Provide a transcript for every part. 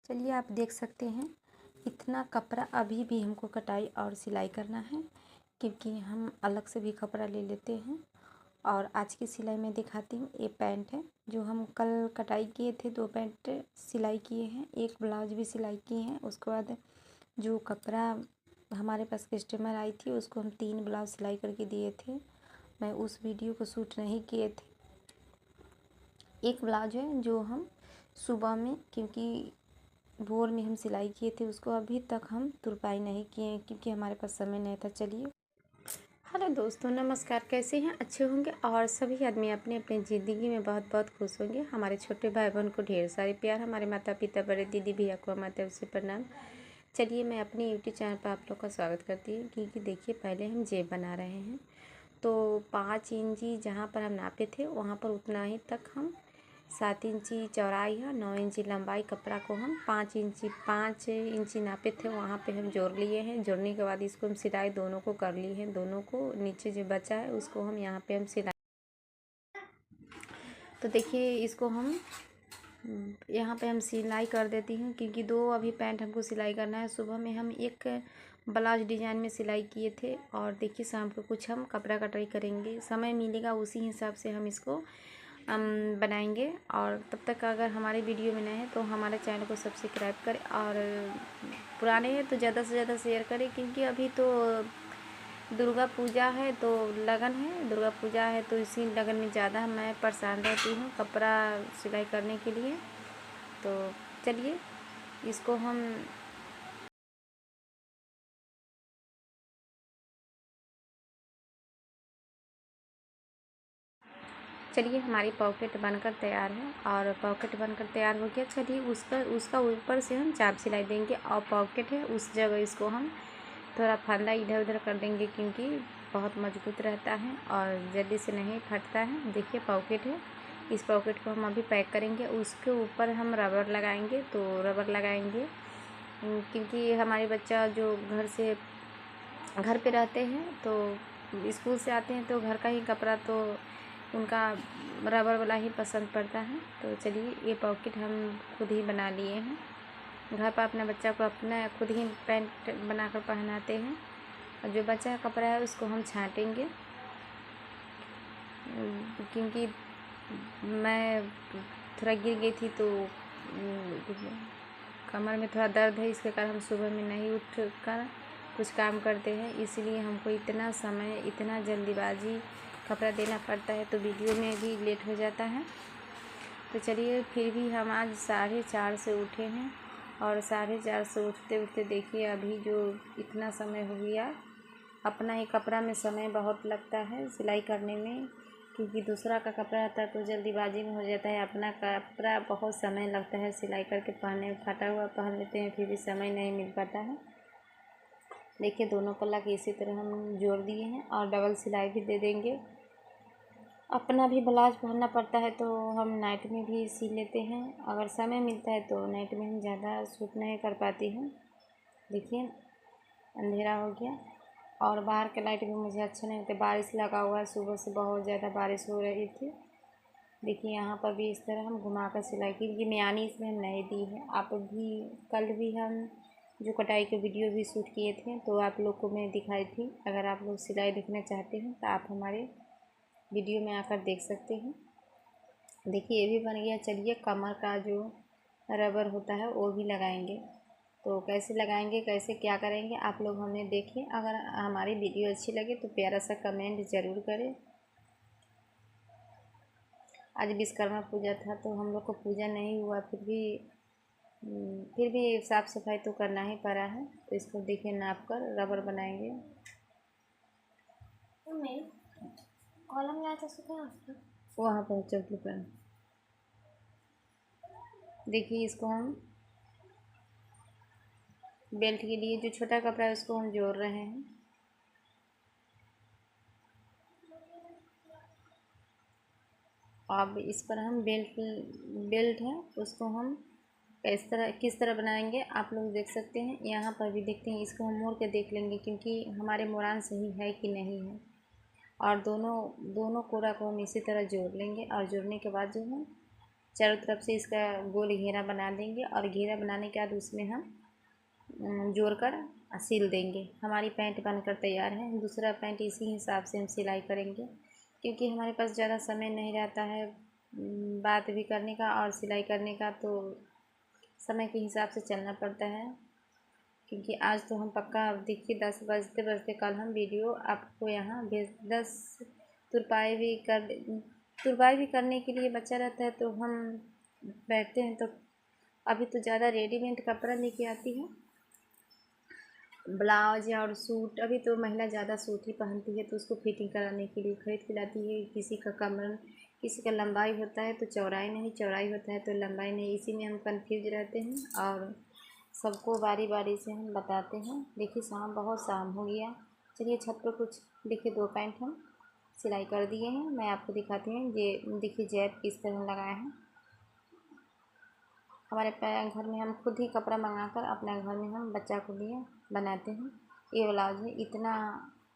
चलिए आप देख सकते हैं इतना कपड़ा अभी भी हमको कटाई और सिलाई करना है, क्योंकि हम अलग से भी कपड़ा ले लेते हैं। और आज की सिलाई में दिखाती हूँ। ये पैंट है जो हम कल कटाई किए थे, 2 पैंट सिलाई किए हैं, एक ब्लाउज भी सिलाई किए हैं। उसके बाद जो कपड़ा हमारे पास कस्टमर आई थी उसको हम 3 ब्लाउज सिलाई करके दिए थे। मैं उस वीडियो को शूट नहीं किए थे। एक ब्लाउज है जो हम सुबह में, क्योंकि भोर में हम सिलाई किए थे, उसको अभी तक हम तुरपाई नहीं किए हैं क्योंकि हमारे पास समय नहीं था। चलिए, हेलो दोस्तों, नमस्कार। कैसे हैं? अच्छे होंगे और सभी आदमी अपने अपने ज़िंदगी में बहुत बहुत खुश होंगे। हमारे छोटे भाई बहन को ढेर सारे प्यार, हमारे माता पिता, बड़े दीदी भैया को हमारे तरफ से प्रणाम। चलिए, मैं अपने यूट्यूब चैनल पर आप लोग का स्वागत करती हूँ। क्योंकि देखिए, पहले हम जेब बना रहे हैं तो 5 इंची जहाँ पर हम नापे थे वहाँ पर उतना ही तक हम 7 इंची चौड़ाई है, 9 इंची लंबाई कपड़ा को हम 5 इंची नापे थे, वहाँ पे हम जोड़ लिए हैं। जोड़ने के बाद इसको हम सिलाई दोनों को कर लिए हैं। दोनों को नीचे जो बचा है उसको हम यहाँ पे हम सिलाई, तो देखिए इसको हम यहाँ पे हम सिलाई कर देती हूँ, क्योंकि 2 अभी पैंट हमको सिलाई करना है। सुबह में हम एक ब्लाउज डिजाइन में सिलाई किए थे और देखिए शाम को कुछ हम कपड़ा कटाई करेंगे। समय मिलेगा उसी हिसाब से हम इसको बनाएंगे। और तब तक अगर हमारे वीडियो में नए हैं तो हमारे चैनल को सब्सक्राइब करें, और पुराने हैं तो ज़्यादा से ज़्यादा शेयर करें। क्योंकि अभी तो दुर्गा पूजा है, तो लगन है, दुर्गा पूजा है, तो इसी लगन में ज़्यादा मैं परेशान रहती हूँ कपड़ा सिलाई करने के लिए। तो चलिए इसको हम चलिए हमारी पॉकेट बनकर तैयार है, और पॉकेट बनकर तैयार हो गया। चलिए उसका ऊपर से हम चाप सिलाई देंगे, और पॉकेट है उस जगह इसको हम थोड़ा फंदा इधर उधर कर देंगे, क्योंकि बहुत मजबूत रहता है और जल्दी से नहीं फटता है। देखिए पॉकेट है, इस पॉकेट को हम अभी पैक करेंगे। उसके ऊपर हम रबर लगाएंगे, तो रबर लगाएंगे क्योंकि हमारे बच्चा जो घर पे रहते हैं, तो स्कूल से आते हैं तो घर का ही कपड़ा तो उनका रबर वाला ही पसंद पड़ता है। तो चलिए, ये पॉकेट हम खुद ही बना लिए हैं। घर पर अपने बच्चा को अपना खुद ही पैंट बनाकर पहनाते हैं, और जो बच्चा का कपड़ा है उसको हम छाँटेंगे। क्योंकि मैं थोड़ा गिर गई थी तो कमर में थोड़ा दर्द है, इसके कारण हम सुबह में नहीं उठ कर कुछ काम करते हैं, इसलिए हमको इतना समय, इतना जल्दीबाजी कपड़ा देना पड़ता है, तो वीडियो में भी लेट हो जाता है। तो चलिए, फिर भी हम आज 4:30 से उठे हैं, और 4:30 से उठते उठते देखिए अभी जो इतना समय हो गया। अपना ही कपड़ा में समय बहुत लगता है सिलाई करने में, क्योंकि दूसरा का कपड़ा आता है तो जल्दीबाजी में हो जाता है। अपना कपड़ा बहुत समय लगता है सिलाई करके पहनने में, फटा हुआ पहन लेते हैं फिर भी समय नहीं मिल पाता है। देखिए दोनों पल्ला के इसी तरह हम जोड़ दिए हैं, और डबल सिलाई भी दे देंगे। अपना भी ब्लाउज पहनना पड़ता है तो हम नाइट में भी सी लेते हैं, अगर समय मिलता है तो नाइट में हम ज़्यादा सूट नहीं कर पाती हूँ। देखिए अंधेरा हो गया, और बाहर के लाइट भी मुझे अच्छा नहीं लगता। बारिश लगा हुआ है, सुबह से बहुत ज़्यादा बारिश हो रही थी। देखिए यहाँ पर भी इस तरह हम घुमा कर सिलाई की, क्योंकि मियानी इसमें हम नहीं दी है। आप भी कल भी हम जो कटाई के वीडियो भी शूट किए थे तो आप लोग को मैं दिखाई थी। अगर आप लोग सिलाई देखना चाहते हैं तो आप हमारे वीडियो में आकर देख सकते हैं। देखिए ये भी बन गया। चलिए कमर का जो रबर होता है वो भी लगाएंगे, तो कैसे लगाएंगे, कैसे क्या करेंगे आप लोग हमें देखिए। अगर हमारी वीडियो अच्छी लगे तो प्यारा सा कमेंट ज़रूर करें। आज विश्वकर्मा पूजा था तो हम लोग को पूजा नहीं हुआ, फिर भी साफ़ सफाई तो करना ही पड़ा है। तो इसको देखिए नाप कर रबर बनाएंगे। कॉलम लाया था वहाँ पर चौकी पर। देखिए इसको हम बेल्ट के लिए जो छोटा कपड़ा है उसको हम जोड़ रहे हैं। अब इस पर हम बेल्ट है उसको हम किस तरह बनाएंगे आप लोग देख सकते हैं। यहाँ पर भी देखते हैं, इसको हम मोड़ के देख लेंगे क्योंकि हमारे मोड़ान सही है कि नहीं है। और दोनों कोरा को हम इसी तरह जोड़ लेंगे, और जोड़ने के बाद जो है चारों तरफ से इसका गोल घेरा बना देंगे और घेरा बनाने के बाद उसमें हम जोड़कर सिल देंगे। हमारी पैंट बनकर तैयार है। दूसरा पैंट इसी हिसाब से हम सिलाई करेंगे, क्योंकि हमारे पास ज़्यादा समय नहीं रहता है बात भी करने का और सिलाई करने का, तो समय के हिसाब से चलना पड़ता है। क्योंकि आज तो हम पक्का देखिए 10 बजते बजते कल हम वीडियो आपको यहाँ भेज 10 तुरपाई भी करने के लिए बच्चा रहता है, तो हम बैठते हैं। तो अभी तो ज़्यादा रेडीमेड कपड़ा लेके आती है, ब्लाउज और सूट। अभी तो महिला ज़्यादा सूट ही पहनती है, तो उसको फिटिंग कराने के लिए खरीद के लाती है। किसी का कमर, किसी का लंबाई होता है तो चौड़ाई नहीं, चौड़ाई होता है तो लंबाई नहीं, इसी में हम कंफ्यूज रहते हैं और सबको बारी बारी से हम बताते हैं। देखिए बहुत शाम हो गया। चलिए छत पर कुछ देखिए 2 पैंट हम सिलाई कर दिए हैं। मैं आपको दिखाती हूँ। ये देखिए जैब किस तरह लगाए हैं। हमारे घर में हम खुद ही कपड़ा मंगाकर अपने घर में हम बच्चा को लिए बनाते हैं। ये ब्लाउज है, इतना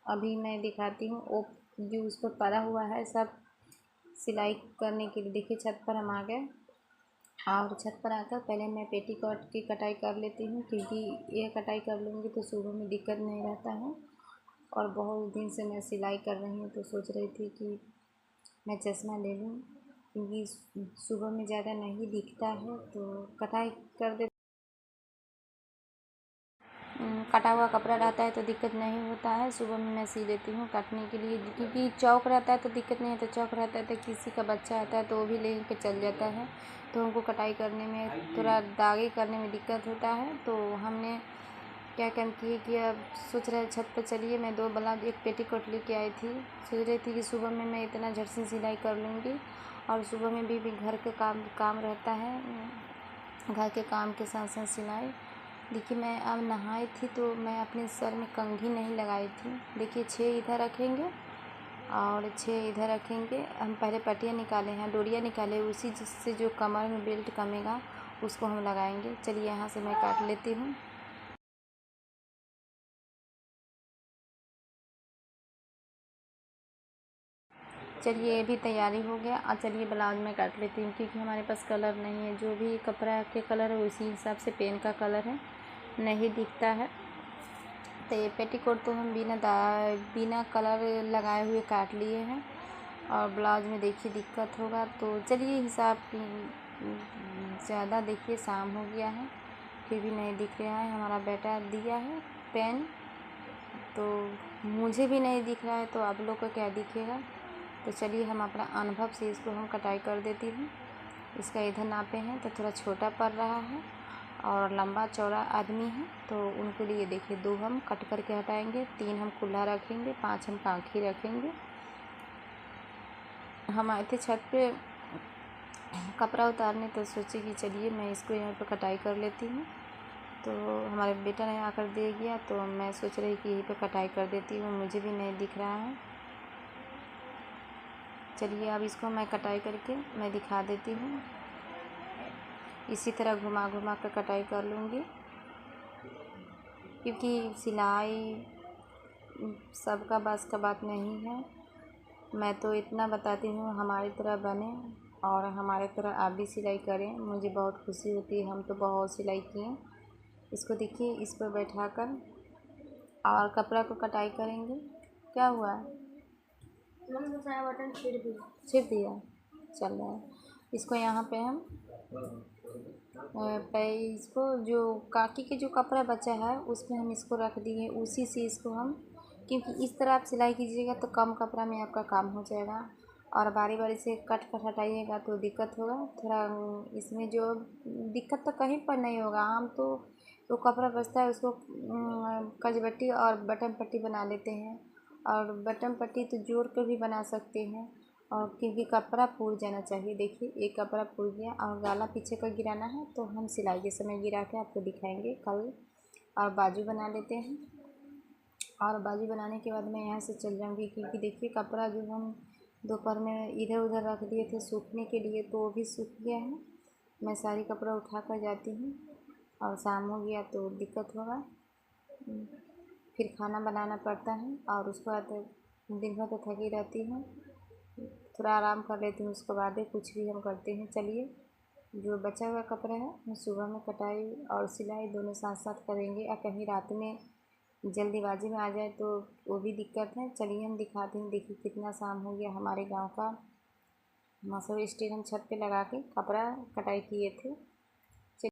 अभी मैं दिखाती हूँ। वो जो उस पर पड़ा हुआ है सब सिलाई करने के लिए। देखिए छत पर हम आ गए और छत पर आकर पहले मैं पेटीकोट की कटाई कर लेती हूँ, क्योंकि ये कटाई कर लूँगी तो सुबह में दिक्कत नहीं रहता है। और बहुत दिन से मैं सिलाई कर रही हूँ, तो सोच रही थी कि मैं चश्मा ले लूँ, क्योंकि सुबह में ज़्यादा नहीं दिखता है। तो कटाई कर दे, कटा हुआ कपड़ा रहता है तो दिक्कत नहीं होता है। सुबह में मैं सी लेती हूँ काटने के लिए, क्योंकि चौक रहता है तो दिक्कत नहीं है। तो चौक रहता है तो किसी का बच्चा आता है तो वो भी ले के चल जाता है, तो हमको कटाई करने में थोड़ा दागी करने में दिक्कत होता है। तो हमने क्या काम किए कि अब सोच रहे छत पर चलिए, मैं 2 ब्लाउज 1 पेटीकोट लेके आई थी। सोच रही थी कि सुबह में मैं इतना झट से सिलाई कर लूँगी, और सुबह में भी घर के काम रहता है, घर के काम के साथ साथ सिलाई। देखिए मैं अब नहाई थी तो मैं अपने सर में कंघी नहीं लगाई थी। देखिए 6 इधर रखेंगे और 6 इधर रखेंगे। हम पहले पट्टियाँ निकाले हैं, डोरियाँ निकाले, उसी जिससे जो कमर में बेल्ट कमेगा उसको हम लगाएंगे। चलिए यहाँ से मैं काट लेती हूँ। चलिए ये भी तैयारी हो गया। और चलिए ब्लाउज में काट लेती हूँ, क्योंकि हमारे पास कलर नहीं है। जो भी कपड़ा के कलर है उसी हिसाब से पेन का कलर है, नहीं दिखता है। तो ये पेटीकोट तो हम बिना कलर लगाए हुए काट लिए हैं। और ब्लाउज में देखिए दिक्कत होगा, तो चलिए हिसाब ज़्यादा देखिए शाम हो गया है फिर भी नहीं दिख रहा है। हमारा बेटा दिया है पेन, तो मुझे भी नहीं दिख रहा है, तो आप लोग को क्या दिखेगा। तो चलिए हम अपना अनुभव से इसको हम कटाई कर देती हूँ। इसका इधर नापे हैं तो थोड़ा छोटा पड़ रहा है, और लंबा चौड़ा आदमी है तो उनके लिए देखिए 2 हम कट करके हटाएंगे, 3 हम खुला रखेंगे, 5 हम कांखी रखेंगे। हम आए थे छत पे कपड़ा उतारने, तो सोचे कि चलिए मैं इसको यहाँ पे कटाई कर लेती हूँ। तो हमारे बेटा ने आकर दे गया, तो मैं सोच रही कि यहीं पे कटाई कर देती हूँ, मुझे भी नहीं दिख रहा है। चलिए अब इसको मैं कटाई करके मैं दिखा देती हूँ। इसी तरह घुमा घुमा कर कटाई कर लूँगी, क्योंकि सिलाई सबका बस का बात नहीं है। मैं तो इतना बताती हूँ हमारी तरह बने और हमारे तरह आप भी सिलाई करें, मुझे बहुत खुशी होती है। हम तो बहुत सिलाई किए। इसको देखिए इस पर बैठाकर और कपड़ा को कटाई करेंगे। क्या हुआ है? बटन छिड़ दिया चल रहा है। इसको यहाँ पे हम इसको जो काकी के जो कपड़ा बचा है उसमें हम इसको रख दिए, उसी से इसको हम, क्योंकि इस तरह आप सिलाई कीजिएगा तो कम कपड़ा में आपका काम हो जाएगा, और बारी बारी से कट कर हटाइएगा तो दिक्कत होगा थोड़ा। इसमें जो दिक्कत तो कहीं पर नहीं होगा। हम तो कपड़ा बचता है उसको कजबट्टी और बटन पट्टी बना लेते हैं, और बटन पट्टी तो जोड़ कर भी बना सकते हैं, और क्योंकि कपड़ा पूर जाना चाहिए। देखिए एक कपड़ा पूर गया, और गला पीछे का गिराना है तो हम सिलाई के समय गिरा के आपको दिखाएंगे कल। और बाजू बना लेते हैं, और बाजू बनाने के बाद मैं यहाँ से चल जाऊँगी, क्योंकि देखिए कपड़ा जो हम दोपहर में इधर उधर रख दिए थे सूखने के लिए तो वो भी सूख गया है। मैं सारी कपड़ा उठा कर जाती हूँ, और शाम हो गया तो दिक्कत होगा, फिर खाना बनाना पड़ता है। और उसके बाद दिन भर तो थकी रहती हूँ, थोड़ा आराम कर लेती हूँ, उसके बाद कुछ भी हम करते हैं। चलिए जो बचा हुआ कपड़ा है हम सुबह में कटाई और सिलाई दोनों साथ साथ करेंगे। और कहीं रात में जल्दीबाजी में आ जाए तो वो भी दिक्कत है। चलिए हम दिखाते हैं। देखिए कितना शाम हो गया। हमारे गांव का मसर स्टेज हम छत पे लगा के कपड़ा कटाई किए थे।